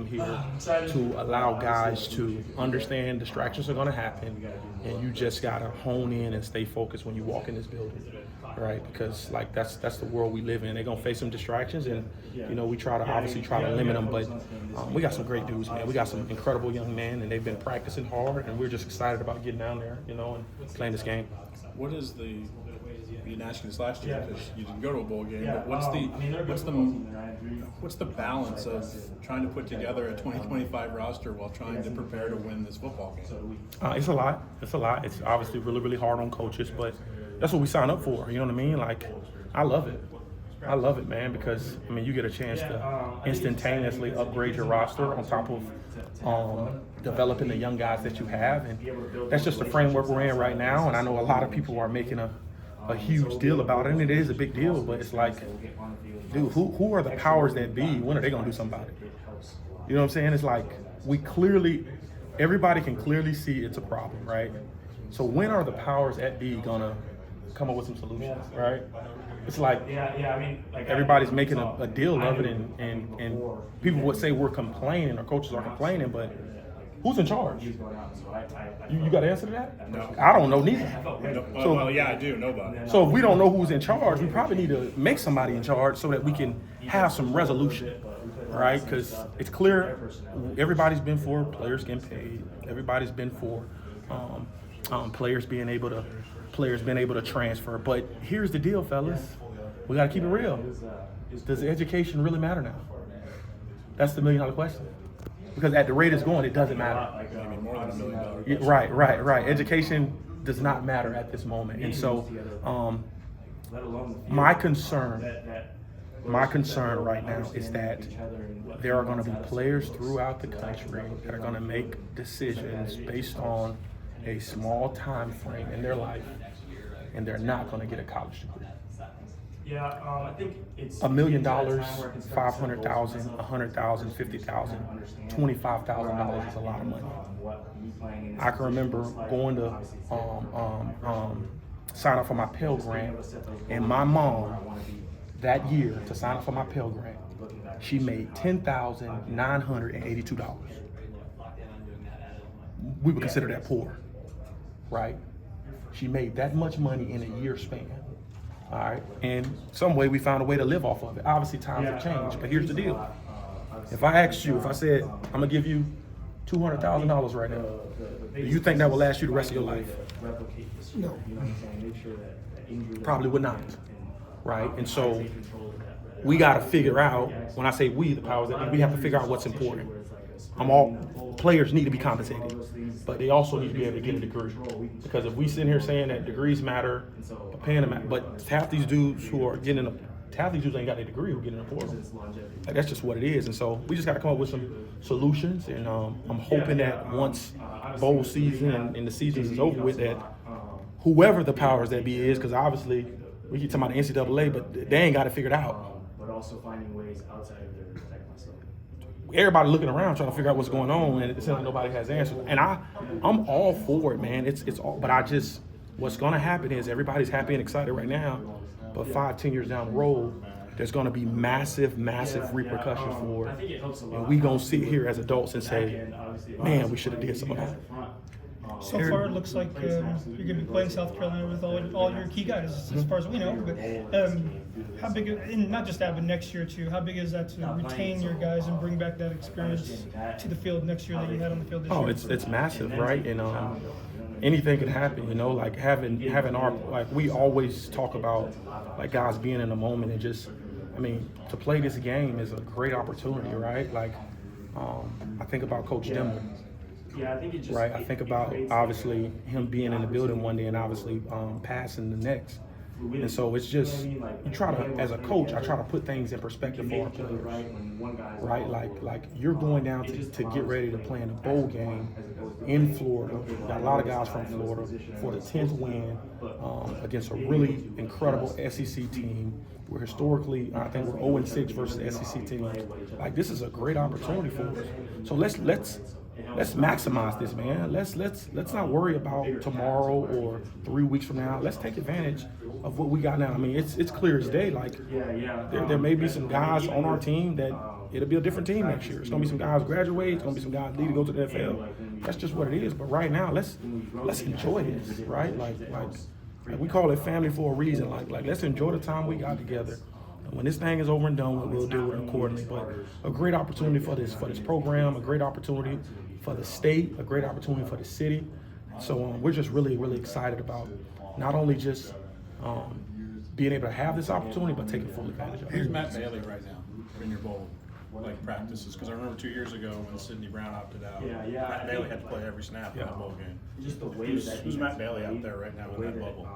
here to allow guys to understand distractions are going to happen, and you just got to hone in and stay focused when you walk in this building, right? Because like that's the world we live in. They're going to face some distractions, and we try to limit them, but we got some great dudes, man. We got some incredible young men, and they've been practicing hard, and we're just excited about getting down there, and playing this game. What is we didn't ask you this last year because you didn't go to a bowl game, but what's the balance of trying to put together a 2025 roster while trying to prepare to win this football game? It's a lot. It's obviously really, really hard on coaches, but that's what we sign up for. You know what I mean? Like, I love it, man, because you get a chance to instantaneously upgrade your roster on top of developing the young guys that you have, and that's just the framework we're in right now. And I know a lot of people are making a huge deal about it, and it is a big deal, but it's like, dude, who are the powers that be? When are they gonna do something about it? You know what I'm saying? It's like everybody can clearly see it's a problem, right? So when are the powers that be gonna come up with some solutions, right? It's like everybody's making a deal of it, and people would say we're complaining, or coaches are complaining, but who's in charge? You got to answer to that? No. I don't know neither. I do. Nobody. So if we don't know who's in charge, we probably need to make somebody in charge so that we can have some resolution, right? Because it's clear everybody's been for players getting paid. Everybody's been for players being able to transfer. But here's the deal, fellas. We got to keep it real. Does education really matter now? That's the $1 million question. Because at the rate it's going, it doesn't matter. Maybe more than $1 million. Right. Education does not matter at this moment. And so my concern right now is that there are going to be players throughout the country that are going to make decisions based on a small time frame in their life, and they're not going to get a college degree. I think it's $1 million, $500,000, $100,000, $50,000, $25,000 is a lot of money. I can remember going to sign up for my Pell Grant, and my mom that year to sign up for my Pell Grant, she made $10,982. We would consider that poor, right? She made that much money in a year span. All right, and some way we found a way to live off of it. Obviously, times have changed, but here's the deal. If I said, I'm gonna give you $200,000 right now, do you think that will last you the rest of your life? No. Probably would not, right? And so we gotta figure out, when I say we, the powers that be, we have to figure out what's important. Players need to be compensated, but they also need to be able to get a degree. Because if we sit here saying that degrees matter, paying them, but half these dudes ain't got a degree who get in the portal. Like, that's just what it is. And so we just got to come up with some solutions. And I'm hoping that once bowl season and the season is over with, that whoever the powers that be is, because obviously we keep talking about the NCAA, but they ain't got it figured out. But also finding ways outside of their Everybody looking around trying to figure out what's going on, and it seems like nobody has answers. And I'm all for it, man. It's all, but what's going to happen is everybody's happy and excited right now, but 5-10 years down the road, there's going to be massive repercussions for it, and we gonna sit here as adults and say, man, we should have did some of that. So far, it looks like you're going to be playing South Carolina with all your key guys, as far as we know. But how big, and not just that, but next year too, how big is that to retain your guys and bring back that experience to the field next year that you had on the field this year? It's massive, right? And anything can happen, like having our, like, we always talk about, like, guys being in the moment and just, to play this game is a great opportunity, right? Like, I think about Coach Dimble. Right, I think about obviously him being in the building one day and obviously passing the next. And so it's just, you try to, as a coach, I try to put things in perspective for our players, right? Like you're going down to get ready to play in a bowl game in Florida. Got a lot of guys from Florida for the 10th win against a really incredible SEC team. We're historically, I think we're 0-6 versus the SEC team. Like, this is a great opportunity for us. So let's maximize this, man. Let's not worry about tomorrow or 3 weeks from now. Let's take advantage of what we got now. It's clear as day. Like, there may be some guys on our team that it'll be a different team next year. It's gonna be some guys graduate. It's gonna be some guys leave to go to the NFL. That's just what it is. But right now, let's enjoy this, right? Like we call it family for a reason. Like let's enjoy the time we got together. And when this thing is over and done with, we'll deal with it accordingly. But a great opportunity for this program, a great opportunity for the state, a great opportunity for the city. So we're just really, really excited about not only just being able to have this opportunity, but taking full advantage of it. Here's Matt Bailey right now in your bowl practices, because I remember 2 years ago when Sidney Brown opted out, Matt Bailey had to play every snap in that bowl game. Just the way Who's Matt Bailey out there right now in that bubble?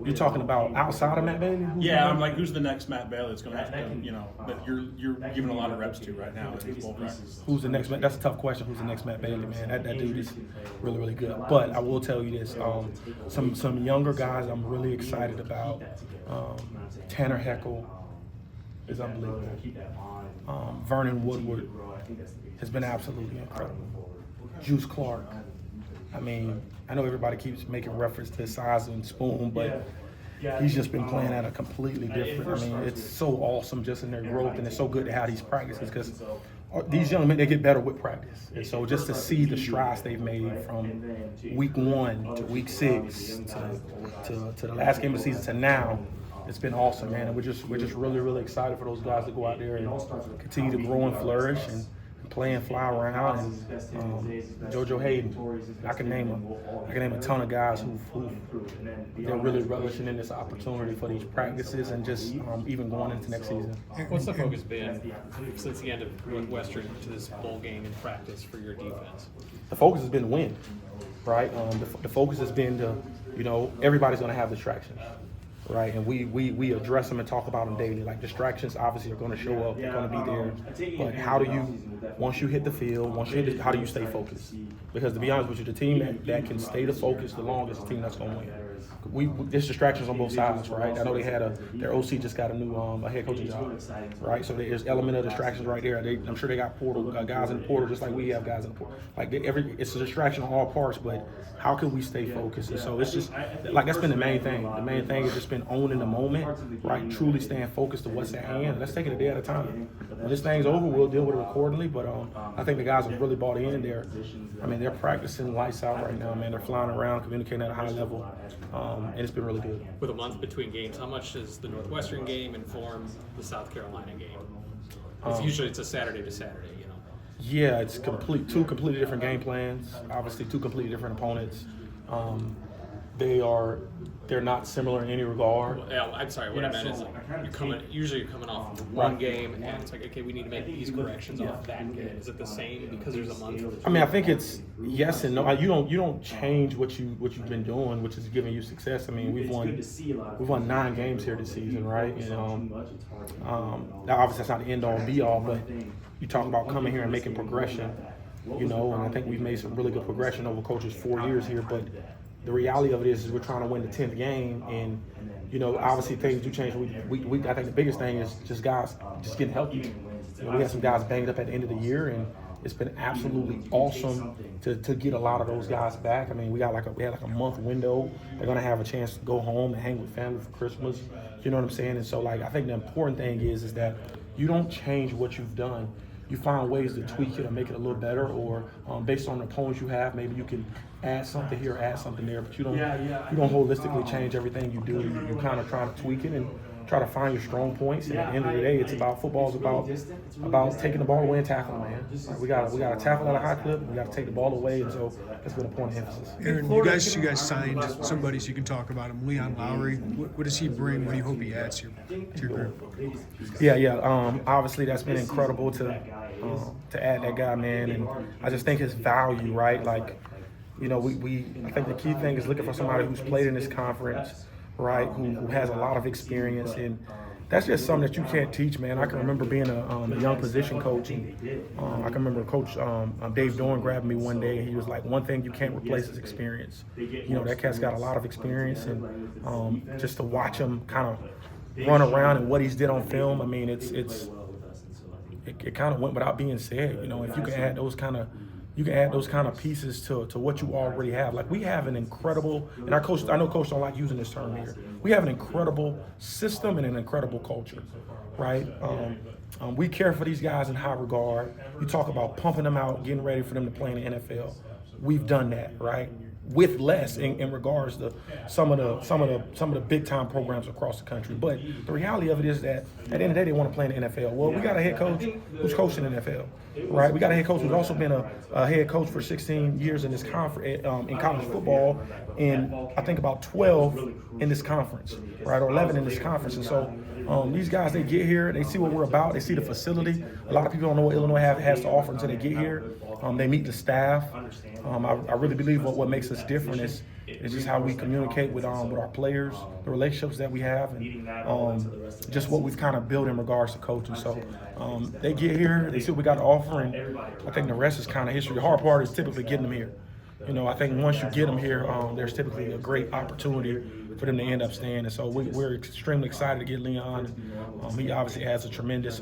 You're talking about outside of Matt Bailey? Yeah, I'm like, who's the next Matt Bailey that's going to have to, that you're giving a lot of reps to right now in his bowl practices? Who's the next? That's a tough question. Who's the next Matt Bailey, man? That dude is really, really good. But I will tell you this: some younger guys I'm really excited about. Tanner Heckle is unbelievable. Vernon Woodward has been absolutely incredible. Juice Clark. I mean, I know everybody keeps making reference to his size and Spoon, but he's just been playing at a completely different. I mean, it's so awesome just in their growth, and it's so good to have these practices because these young men, they get better with practice. And so just to see the strides they've made from week 1 to week 6 to the last game of the season to now, it's been awesome, man. And we're just really, really excited for those guys to go out there and continue to grow and flourish and play and fly around. And JoJo Hayden, I can name a ton of guys who they're really relishing in this opportunity for these practices and just even going into next season. What's the focus been since the end of Northwestern to this bowl game and practice for your defense? The focus has been to win, right? The focus has been to, everybody's going to have distractions. Right, and we address them and talk about them daily. Like distractions, obviously, are going to show up. They're going to be there. But how do you, once you hit the field, how do you stay focused? Because to be honest with you, the team that can stay the focus the longest, the team that's going to win. There's distractions on both sides, right? I know they had their OC just got a new head coaching job, right? So there's element of distractions right there. I'm sure they got guys in the portal just like we have guys in the portal. Like it's a distraction on all parts, but how can we stay focused? And so it's just like that's been the main thing. The main thing is just been owning the moment, right? Truly staying focused to what's at hand. Let's take it a day at a time. When this thing's over, we'll deal with it accordingly. But I think the guys have really bought in there. They're practicing lights out right now, man. They're flying around, communicating at a high level, and it's been really good. With a month between games, how much does the Northwestern game inform the South Carolina game? Usually it's a Saturday to Saturday, Yeah, it's two completely different game plans. Obviously, two completely different opponents. They're not similar in any regard. Well, I'm sorry, what I meant is you're coming off one game, and it's like, okay, we need to make these corrections off that game. Is it the same because there's a month? I think it's yes and no. You don't change what you've been doing, which is giving you success. We've won 9 games here this season, right? And now obviously that's not the end all be all, but you talk about coming here and making progression, and I think we've made some really good progression over coaches 4 years here, but the reality of it is we're trying to win the 10th game, and obviously things do change. I think the biggest thing is just guys just getting healthy. We had some guys banged up at the end of the year, and it's been absolutely awesome to get a lot of those guys back. We had like a month window. They're gonna have a chance to go home and hang with family for Christmas. You know what I'm saying? And so I think the important thing is that you don't change what you've done. You find ways to tweak it or make it a little better, or based on the opponents you have, maybe you can add something here, add something there, but you don't holistically change everything you do. You kind of try to tweak it and try to find your strong points. And at the end of the day, it's about football's about taking the ball away and tackling, man. We got to tackle at a high clip. We got to take the ball away, and so that's been a point of emphasis. Aaron, you guys signed somebody, so you can talk about him. Leon Lowry. What does he bring? What do you hope he adds to your group? Yeah. Obviously, that's been incredible to add that guy, man. And I just think his value, right? I think the key thing is looking for somebody who's played in this conference, right? Who has a lot of experience, and that's just something that you can't teach, man. I can remember being a young position coach, and I can remember Coach Dave Dorn grabbing me one day, and he was like, "One thing you can't replace is experience." That cat's got a lot of experience, and just to watch him kind of run around and what he's did on film, it kind of went without being said. If you can add those kind of pieces to what you already have. Like we have an incredible, and I know Coach don't like using this term here. We have an incredible system and an incredible culture, right? We care for these guys in high regard. You talk about pumping them out, getting ready for them to play in the NFL. We've done that, right? With less in regards to some of the big time programs across the country. But the reality of it is that at the end of the day, they want to play in the NFL. Well, we got a head coach who's coaching in the NFL, right? We got a head coach who's also been a head coach for 16 years in this conference in college football, and I think about 12 in this conference, right, or 11 in this conference. And so these guys, they get here, they see what we're about, they see the facility. A lot of people don't know what Illinois has to offer until they get here. They meet the staff. I really believe what makes us different is just how we communicate with our players, the relationships that we have, and just what we've kind of built in regards to coaching. So they get here, they see what we got to offer, and I think the rest is kind of history. The hard part is typically getting them here. You know, I think once you get them here, there's typically a great opportunity for them to end up staying. And so we're extremely excited to get Leon. He obviously has a tremendous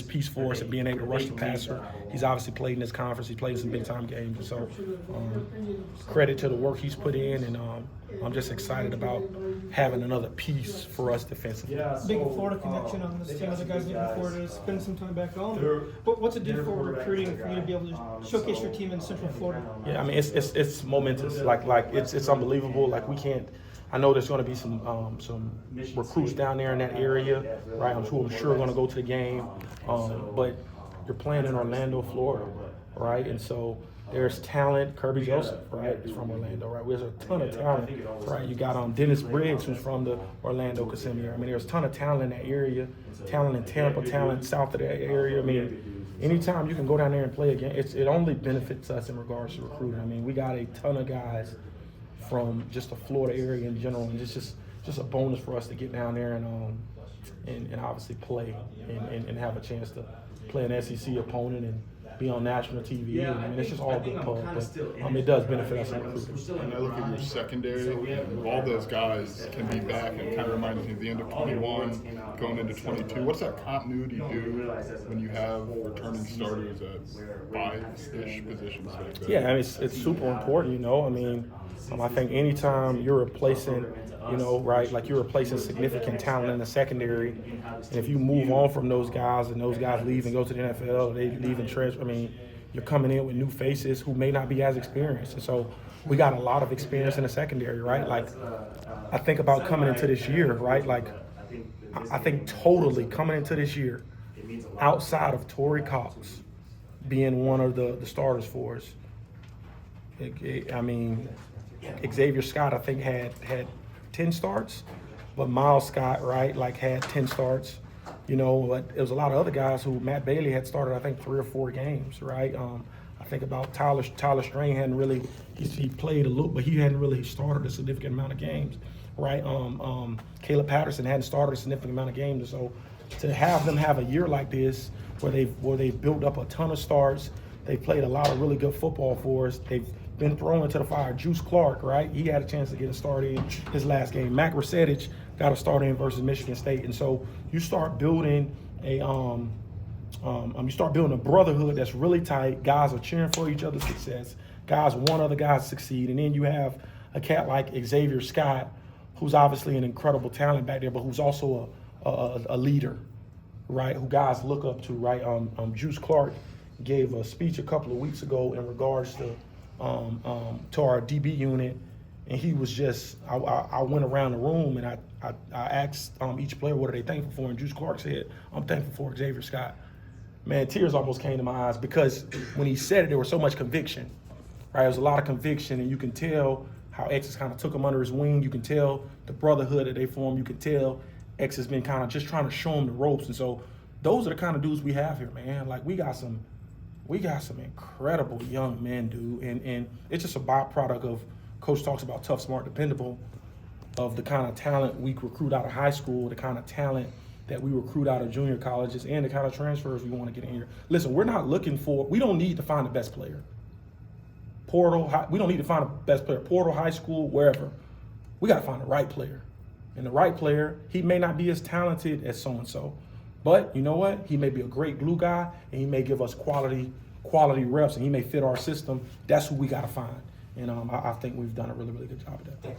piece for us at being able to rush the passer. He's obviously played in this conference. He played some big time games. And so credit to the work he's put in, and I'm just excited about having another piece for us defensively. Big Florida connection on this team. Other guys looking forward to spend some time back home. But what's it do for recruiting for you to be able to showcase your team in Central Florida? Yeah, I mean it's momentous. Like it's unbelievable. Like we can't. I know there's going to be some recruits down there in that area, right? I'm sure going to go to the game, but you're playing in Orlando, Florida, right? And so there's talent. Kirby Joseph, right, is from Orlando, right? There's a ton of talent, right? You got Dennis Briggs, who's from the Orlando Kissimmee. I mean, there's a ton of talent in that area, talent in Tampa, talent south of that area. I mean, anytime you can go down there and play again, it only benefits us in regards to recruiting. I mean, we got a ton of guys from just the Florida area in general, and it's just a bonus for us to get down there and obviously play and have a chance to play an SEC opponent and be on national TV. I mean, it's just all good pub, but it does benefit us in recruiting. And I look at your secondary, and all those guys can be back, and it kind of reminds me of the end of 21, going into 22. What's that continuity do when you have returning starters at 5-ish positions like that? Yeah, I mean, it's super important, you know. I mean, I think anytime you're replacing, you know, right, like you're replacing significant talent in the secondary, and if you move on from those guys and those guys leave and go to the NFL, they leave and transfer, I mean, you're coming in with new faces who may not be as experienced. And so we got a lot of experience in the secondary, right? Like, I think about coming into this year, right? Like, I think totally coming into this year, outside of Torrey Cox being one of the starters for us, I mean, Xavier Scott, I think, had 10 starts, but Miles Scott, right, like had 10 starts. You know, but there was a lot of other guys who Matt Bailey had started, I think, 3 or 4 games, right? I think about Tyler Strain hadn't really, he played a little, but he hadn't really started a significant amount of games, right? Caleb Patterson hadn't started a significant amount of games. So to have them have a year like this where they've built up a ton of starts, they played a lot of really good football for us. They've been thrown into the fire. Juice Clark, right? He had a chance to get a start in his last game. Mac Resetich got a start in versus Michigan State. And so you start building a brotherhood that's really tight. Guys are cheering for each other's success. Guys want other guys to succeed. And then you have a cat like Xavier Scott, who's obviously an incredible talent back there, but who's also a leader, right? Who guys look up to, right? Juice Clark gave a speech a couple of weeks ago in regards to our DB unit, and he was just, I went around the room and I asked each player what are they thankful for, and Juice Clark said, I'm thankful for Xavier Scott. Man, tears almost came to my eyes because when he said it, there was so much conviction, right? There was a lot of conviction, and you can tell how X has kind of took him under his wing. You can tell the brotherhood that they formed. You can tell X has been kind of just trying to show him the ropes, and so those are the kind of dudes we have here, man. Like we got some incredible young men, dude, and it's just a byproduct of Coach talks about tough, smart, dependable, of the kind of talent we recruit out of high school, the kind of talent that we recruit out of junior colleges, and the kind of transfers we want to get in here. Listen, we don't need to find the best player. We don't need to find the best player. Portal, high school, wherever. We got to find the right player. And the right player, he may not be as talented as so-and-so, but you know what? He may be a great glue guy, and he may give us quality reps, and he may fit our system. That's who we got to find. And I think we've done a really, really good job of that.